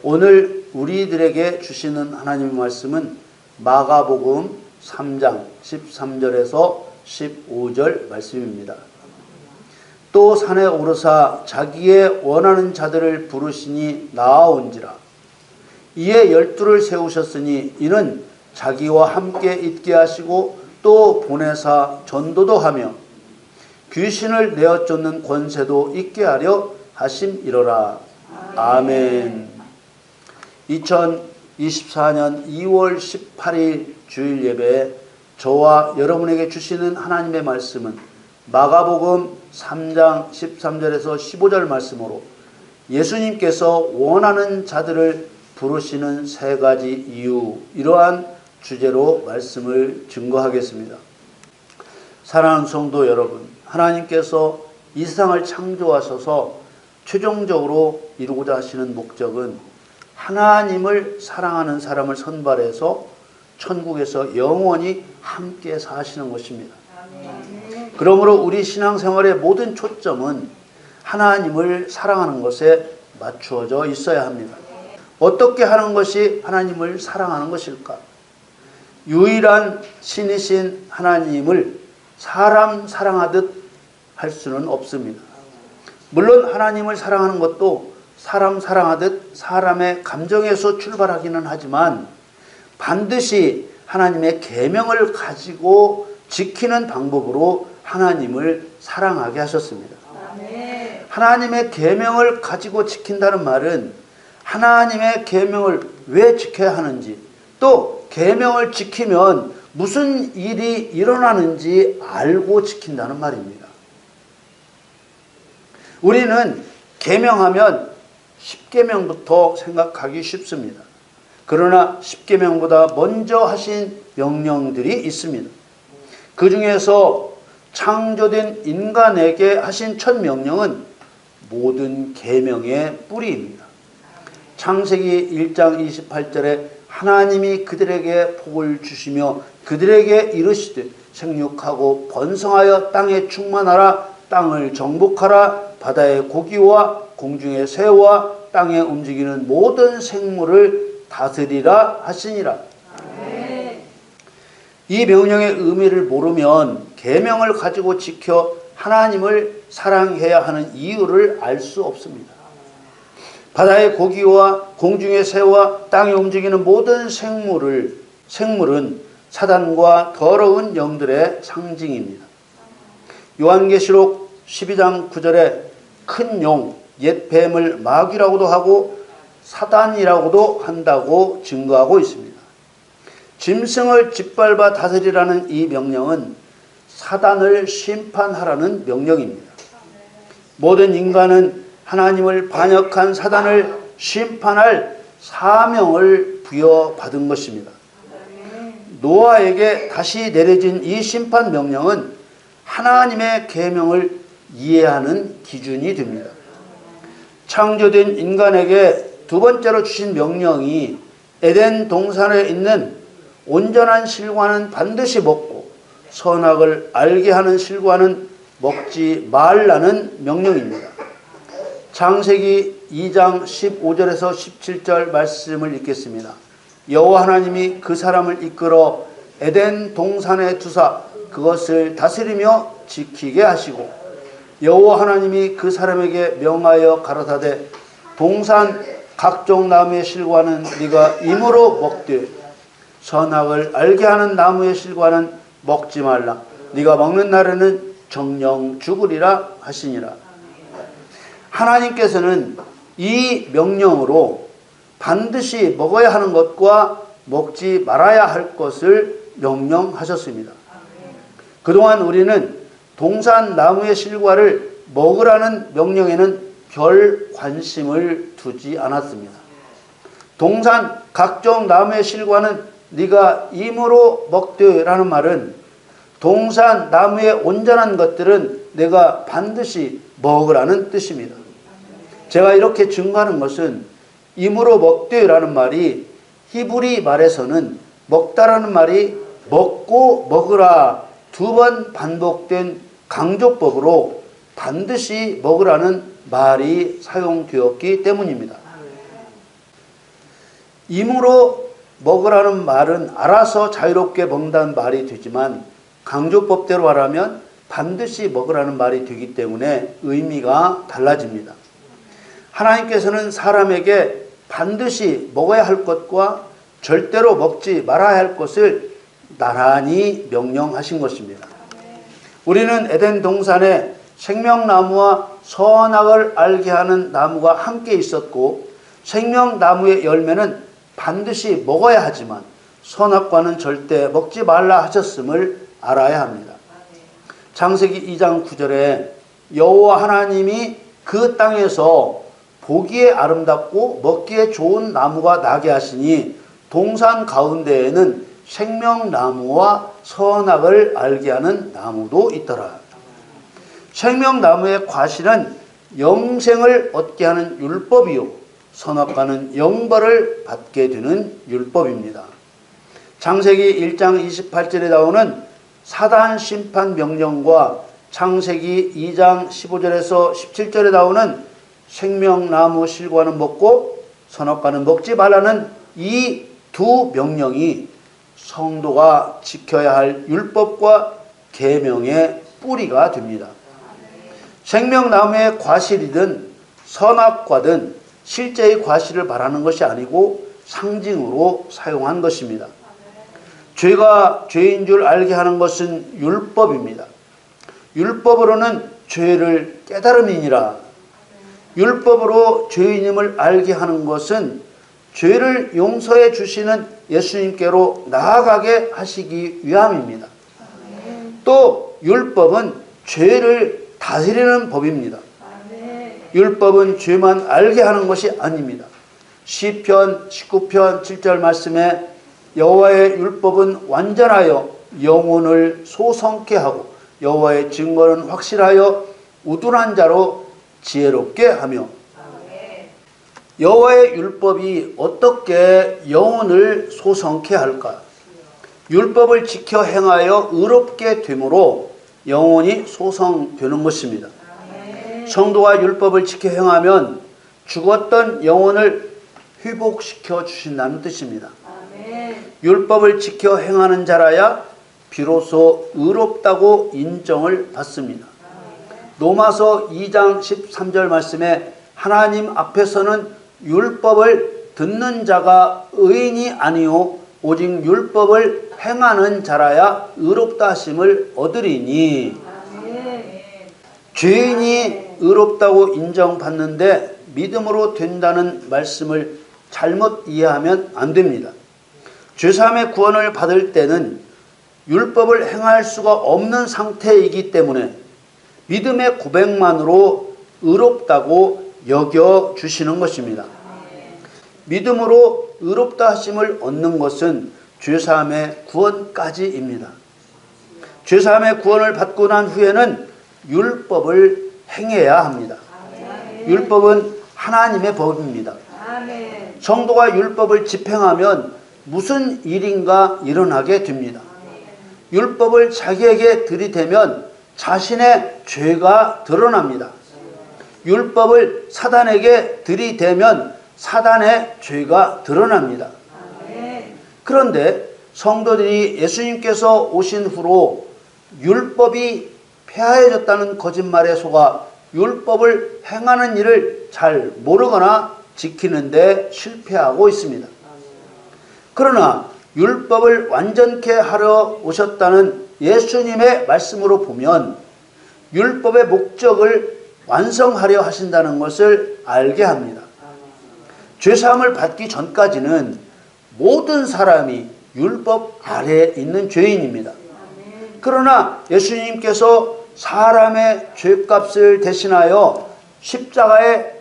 오늘 우리들에게 주시는 하나님의 말씀은 마가복음 3장 13절에서 15절 말씀입니다. 또 산에 오르사 자기의 원하는 자들을 부르시니 나아온지라. 이에 12를 세우셨으니 이는 자기와 함께 있게 하시고 또 보내사 전도도 하며 귀신을 내어 쫓는 권세도 있게 하려 하심이로라. 아멘. 2024년 2월 18일 주일 예배에 저와 여러분에게 주시는 하나님의 말씀은 마가복음 3장 13절에서 15절 말씀으로 예수님께서 원하는 자들을 부르시는 세 가지 이유, 이러한 주제로 말씀을 증거하겠습니다. 사랑하는 성도 여러분, 하나님께서 이 세상을 창조하셔서 최종적으로 이루고자 하시는 목적은 하나님을 사랑하는 사람을 선발해서 천국에서 영원히 함께 사시는 것입니다. 그러므로 우리 신앙생활의 모든 초점은 하나님을 사랑하는 것에 맞추어져 있어야 합니다. 어떻게 하는 것이 하나님을 사랑하는 것일까? 유일한 신이신 하나님을 사람 사랑하듯 할 수는 없습니다. 물론 하나님을 사랑하는 것도 사람 사랑하듯 사람의 감정에서 출발하기는 하지만 반드시 하나님의 계명을 가지고 지키는 방법으로 하나님을 사랑하게 하셨습니다. 하나님의 계명을 가지고 지킨다는 말은 하나님의 계명을 왜 지켜야 하는지, 또 계명을 지키면 무슨 일이 일어나는지 알고 지킨다는 말입니다. 우리는 계명하면 10계명부터 생각하기 쉽습니다. 그러나 10계명보다 먼저 하신 명령들이 있습니다. 그 중에서 창조된 인간에게 하신 첫 명령은 모든 계명의 뿌리입니다. 창세기 1장 28절에 하나님이 그들에게 복을 주시며 그들에게 이르시되 생육하고 번성하여 땅에 충만하라, 땅을 정복하라, 바다의 고기와 공중의 새와 땅에 움직이는 모든 생물을 다스리라 하시니라. 이 명령의 의미를 모르면 계명을 가지고 지켜 하나님을 사랑해야 하는 이유를 알 수 없습니다. 바다의 고기와 공중의 새와 땅에 움직이는 모든 생물은 사단과 더러운 영들의 상징입니다. 요한계시록 12장 9절에 큰 용, 옛 뱀을 마귀라고도 하고 사단이라고도 한다고 증거하고 있습니다. 짐승을 짓밟아 다스리라는 이 명령은 사단을 심판하라는 명령입니다. 모든 인간은 하나님을 반역한 사단을 심판할 사명을 부여받은 것입니다. 노아에게 다시 내려진 이 심판 명령은 하나님의 계명을 이해하는 기준이 됩니다. 창조된 인간에게 두 번째로 주신 명령이 에덴 동산에 있는 온전한 실과는 반드시 먹고 선악을 알게 하는 실과는 먹지 말라는 명령입니다. 창세기 2장 15절에서 17절 말씀을 읽겠습니다. 여호와 하나님이 그 사람을 이끌어 에덴 동산에 두사 그것을 다스리며 지키게 하시고 여호와 하나님이 그 사람에게 명하여 가라사대 동산 각종 나무의 실과는 네가 임으로 먹되 선악을 알게 하는 나무의 실과는 먹지 말라. 네가 먹는 날에는 정령 죽으리라 하시니라. 하나님께서는 이 명령으로 반드시 먹어야 하는 것과 먹지 말아야 할 것을 명령하셨습니다. 그동안 우리는 동산 나무의 실과를 먹으라는 명령에는 별 관심을 두지 않았습니다. 동산 각종 나무의 실과는 네가 임으로 먹되라는 말은 동산 나무의 온전한 것들은 내가 반드시 먹으라는 뜻입니다. 제가 이렇게 증거하는 것은 임으로 먹되라는 말이 히브리 말에서는 먹다라는 말이 먹고 먹으라 2번 반복된 강조법으로 반드시 먹으라는 말이 사용되었기 때문입니다. 임으로 먹으라는 말은 알아서 자유롭게 먹는다는 말이 되지만 강조법대로 말하면 반드시 먹으라는 말이 되기 때문에 의미가 달라집니다. 하나님께서는 사람에게 반드시 먹어야 할 것과 절대로 먹지 말아야 할 것을 나란히 명령하신 것입니다. 우리는 에덴 동산에 생명나무와 선악을 알게 하는 나무가 함께 있었고 생명나무의 열매는 반드시 먹어야 하지만 선악과는 절대 먹지 말라 하셨음을 알아야 합니다. 창세기 2장 9절에 여호와 하나님이 그 땅에서 보기에 아름답고 먹기에 좋은 나무가 나게 하시니 동산 가운데에는 생명나무와 선악을 알게 하는 나무도 있더라. 생명나무의 과실은 영생을 얻게 하는 율법이요 선악과는 영벌을 받게 되는 율법입니다. 창세기 1장 28절에 나오는 사단 심판 명령과 창세기 2장 15절에서 17절에 나오는 생명나무 실과는 먹고 선악과는 먹지 말라는 이 두 명령이 성도가 지켜야 할 율법과 계명의 뿌리가 됩니다. 생명나무의 과실이든 선악과든 실제의 과실을 말하는 것이 아니고 상징으로 사용한 것입니다. 죄가 죄인 줄 알게 하는 것은 율법입니다. 율법으로는 죄를 깨달음이니라. 율법으로 죄인임을 알게 하는 것은 죄를 용서해 주시는 예수님께로 나아가게 하시기 위함입니다. 또 율법은 죄를 다스리는 법입니다. 율법은 죄만 알게 하는 것이 아닙니다. 시편 19편 7절 말씀에 여호와의 율법은 완전하여 영혼을 소성케 하고 여호와의 증거는 확실하여 우둔한 자로 지혜롭게 하며. 여호와의 율법이 어떻게 영혼을 소성케 할까? 율법을 지켜 행하여 의롭게 되므로 영혼이 소성되는 것입니다. 성도가 율법을 지켜 행하면 죽었던 영혼을 회복시켜 주신다는 뜻입니다. 율법을 지켜 행하는 자라야 비로소 의롭다고 인정을 받습니다. 로마서 2장 13절 말씀에 하나님 앞에서는 율법을 듣는 자가 의인이 아니요 오직 율법을 행하는 자라야 의롭다 하심을 얻으리니. 죄인이 의롭다고 인정받는데 믿음으로 된다는 말씀을 잘못 이해하면 안 됩니다. 죄사함의 구원을 받을 때는 율법을 행할 수가 없는 상태이기 때문에 믿음의 고백만으로 의롭다고 여겨주시는 것입니다. 믿음으로 의롭다 하심을 얻는 것은 죄사함의 구원까지입니다. 죄사함의 구원을 받고 난 후에는 율법을 행해야 합니다. 율법은 하나님의 법입니다. 성도가 율법을 집행하면 무슨 일인가 일어나게 됩니다. 율법을 자기에게 들이대면 자신의 죄가 드러납니다. 율법을 사단에게 들이대면 사단의 죄가 드러납니다. 그런데 성도들이 예수님께서 오신 후로 율법이 폐하해졌다는 거짓말에 속아 율법을 행하는 일을 잘 모르거나 지키는데 실패하고 있습니다. 그러나 율법을 완전케 하려 오셨다는 예수님의 말씀으로 보면 율법의 목적을 완성하려 하신다는 것을 알게 합니다. 죄사함을 받기 전까지는 모든 사람이 율법 아래에 있는 죄인입니다. 그러나 예수님께서 사람의 죄값을 대신하여 십자가에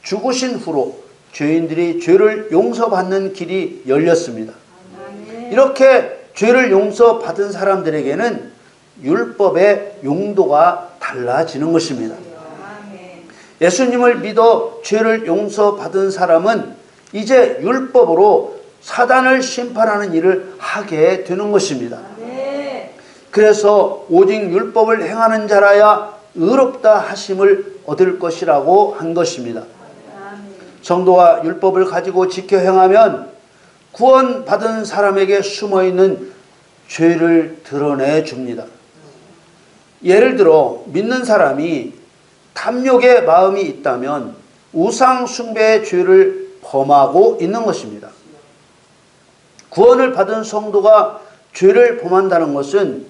죽으신 후로 죄인들이 죄를 용서받는 길이 열렸습니다. 이렇게 죄를 용서받은 사람들에게는 율법의 용도가 달라지는 것입니다. 예수님을 믿어 죄를 용서받은 사람은 이제 율법으로 사단을 심판하는 일을 하게 되는 것입니다. 그래서 오직 율법을 행하는 자라야 의롭다 하심을 얻을 것이라고 한 것입니다. 성도가 율법을 가지고 지켜 행하면 구원받은 사람에게 숨어있는 죄를 드러내 줍니다. 예를 들어 믿는 사람이 탐욕의 마음이 있다면 우상 숭배의 죄를 범하고 있는 것입니다. 구원을 받은 성도가 죄를 범한다는 것은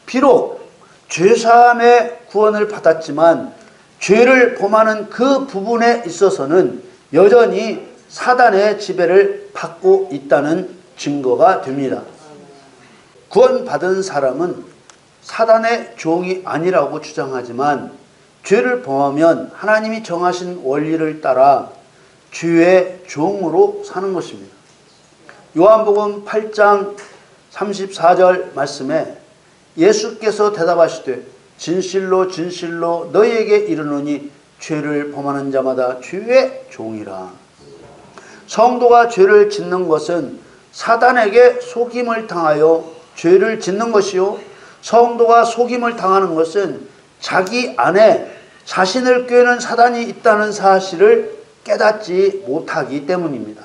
비록 죄사함의 구원을 받았지만 죄를 범하는 그 부분에 있어서는 여전히 사단의 지배를 받고 있다는 증거가 됩니다. 구원받은 사람은 사단의 종이 아니라고 주장하지만 죄를 범하면 하나님이 정하신 원리를 따라 죄의 종으로 사는 것입니다. 요한복음 8장 34절 말씀에 예수께서 대답하시되 진실로 진실로 너희에게 이르노니 죄를 범하는 자마다 죄의 종이라. 성도가 죄를 짓는 것은 사단에게 속임을 당하여 죄를 짓는 것이요, 성도가 속임을 당하는 것은 자기 안에 자신을 꾀는 사단이 있다는 사실을 깨닫지 못하기 때문입니다.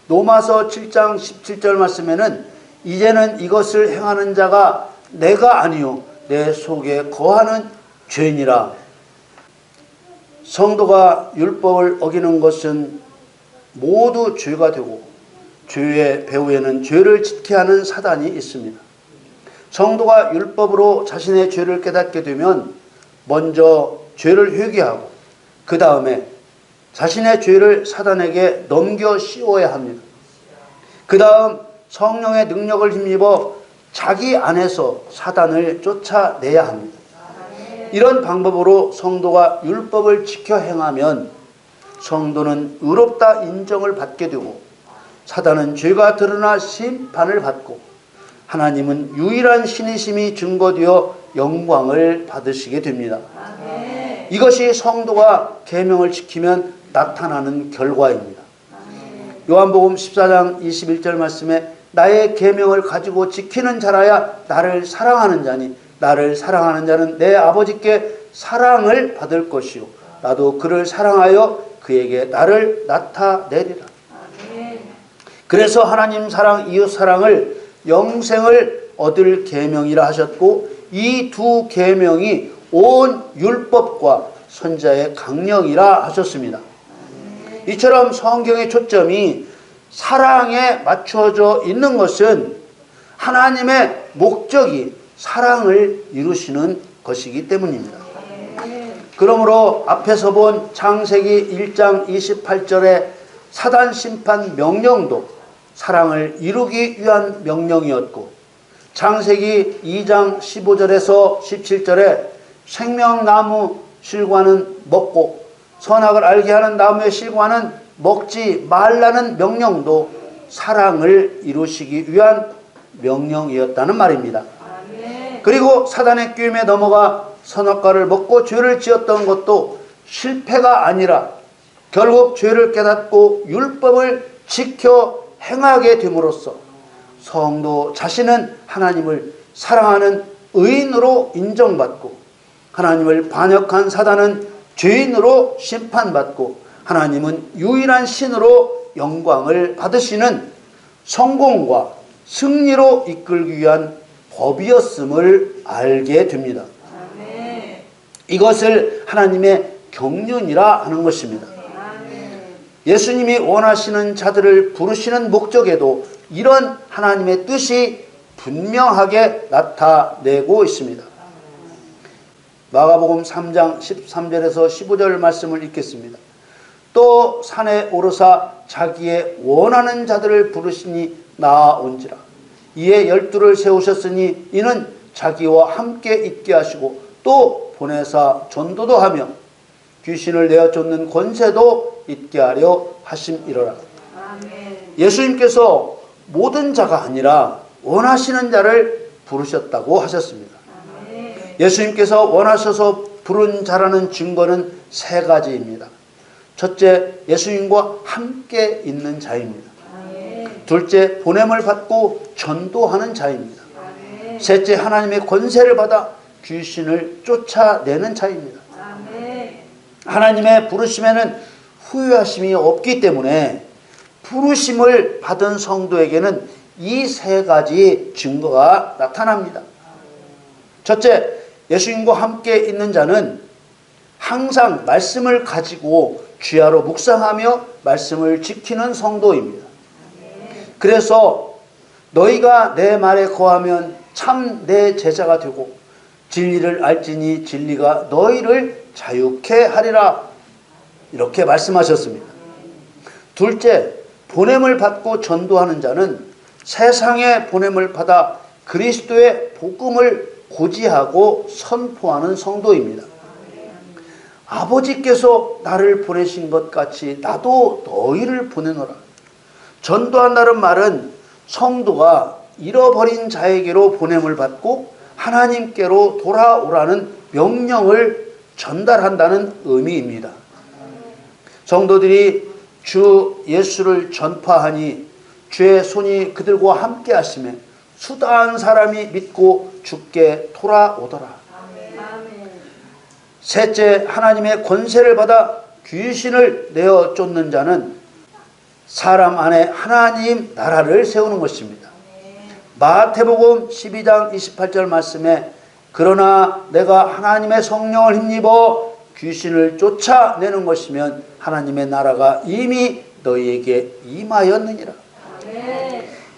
로마서 7장 17절 말씀에는 이제는 이것을 행하는 자가 내가 아니요 내 속에 거하는 죄니라. 성도가 율법을 어기는 것은 모두 죄가 되고 죄의 배후에는 죄를 짓게 하는 사단이 있습니다. 성도가 율법으로 자신의 죄를 깨닫게 되면 먼저 죄를 회개하고 그 다음에 자신의 죄를 사단에게 넘겨 씌워야 합니다. 그 다음 성령의 능력을 힘입어 자기 안에서 사단을 쫓아내야 합니다. 이런 방법으로 성도가 율법을 지켜 행하면 성도는 의롭다 인정을 받게 되고 사단은 죄가 드러나 심판을 받고 하나님은 유일한 신이심이 증거되어 영광을 받으시게 됩니다. 이것이 성도가 계명을 지키면 나타나는 결과입니다. 요한복음 14장 21절 말씀에 나의 계명을 가지고 지키는 자라야 나를 사랑하는 자니 나를 사랑하는 자는 내 아버지께 사랑을 받을 것이요 나도 그를 사랑하여 그에게 나를 나타내리라. 그래서 하나님 사랑 이웃 사랑을 영생을 얻을 계명이라 하셨고 이 두 계명이 온 율법과 선자의 강령이라 하셨습니다. 이처럼 성경의 초점이 사랑에 맞춰져 있는 것은 하나님의 목적이 사랑을 이루시는 것이기 때문입니다. 그러므로 앞에서 본 창세기 1장 28절의 사단 심판 명령도 사랑을 이루기 위한 명령이었고 창세기 2장 15절에서 17절에 생명나무 실과는 먹고 선악을 알게 하는 나무의 실과는 먹지 말라는 명령도 사랑을 이루시기 위한 명령이었다는 말입니다. 그리고 사단의 꾀임에 넘어가 선악과를 먹고 죄를 지었던 것도 실패가 아니라 결국 죄를 깨닫고 율법을 지켜 행하게 됨으로써 성도 자신은 하나님을 사랑하는 의인으로 인정받고 하나님을 반역한 사단은 죄인으로 심판받고 하나님은 유일한 신으로 영광을 받으시는 성공과 승리로 이끌기 위한 법이었음을 알게 됩니다. 이것을 하나님의 경륜이라 하는 것입니다. 예수님이 원하시는 자들을 부르시는 목적에도 이런 하나님의 뜻이 분명하게 나타내고 있습니다. 마가복음 3장 13절에서 15절 말씀을 읽겠습니다. 또 산에 오르사 자기의 원하는 자들을 부르시니 나아온지라. 이에 12를 세우셨으니 이는 자기와 함께 있게 하시고 또 보내사 전도도 하며 귀신을 내어 쫓는 권세도 있게 하려 하심이로라. 예수님께서 모든 자가 아니라 원하시는 자를 부르셨다고 하셨습니다. 예수님께서 원하셔서 부른 자라는 증거는 세 가지입니다. 첫째, 예수님과 함께 있는 자입니다. 둘째, 보냄을 받고 전도하는 자입니다. 셋째, 하나님의 권세를 받아 귀신을 쫓아내는 자입니다. 하나님의 부르심에는 후회하심이 없기 때문에 부르심을 받은 성도에게는 이 세 가지 증거가 나타납니다. 첫째, 예수님과 함께 있는 자는 항상 말씀을 가지고 주야로 묵상하며 말씀을 지키는 성도입니다. 그래서 너희가 내 말에 거하면 참 내 제자가 되고 진리를 알지니 진리가 너희를 자유케 하리라, 이렇게 말씀하셨습니다. 둘째, 보냄을 받고 전도하는 자는 세상의 보냄을 받아 그리스도의 복음을 고지하고 선포하는 성도입니다. 아버지께서 나를 보내신 것 같이 나도 너희를 보내노라. 전도한다는 말은 성도가 잃어버린 자에게로 보냄을 받고 하나님께로 돌아오라는 명령을 전달한다는 의미입니다. 성도들이 주 예수를 전파하니 주의 손이 그들과 함께 하시며 수다한 사람이 믿고 주께 돌아오더라. 셋째, 하나님의 권세를 받아 귀신을 내어 쫓는 자는 사람 안에 하나님 나라를 세우는 것입니다. 마태복음 12장 28절 말씀에 그러나 내가 하나님의 성령을 힘입어 귀신을 쫓아내는 것이면 하나님의 나라가 이미 너희에게 임하였느니라.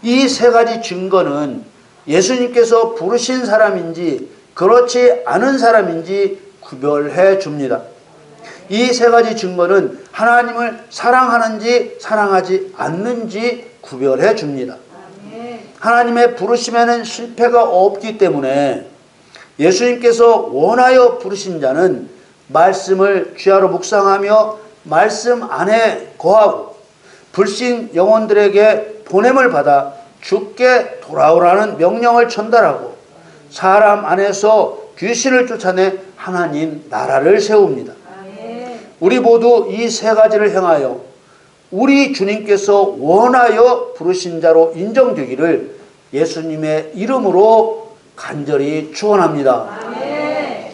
이 세 가지 증거는 예수님께서 부르신 사람인지 그렇지 않은 사람인지 구별해 줍니다. 이 세 가지 증거는 하나님을 사랑하는지 사랑하지 않는지 구별해 줍니다. 하나님의 부르심에는 실패가 없기 때문에 예수님께서 원하여 부르신 자는 말씀을 주야로 묵상하며 말씀 안에 거하고 불신 영혼들에게 보냄을 받아 주께 돌아오라는 명령을 전달하고 사람 안에서 귀신을 쫓아내 하나님 나라를 세웁니다. 우리 모두 이 세 가지를 행하여 우리 주님께서 원하여 부르신 자로 인정되기를 예수님의 이름으로 간절히 축원합니다.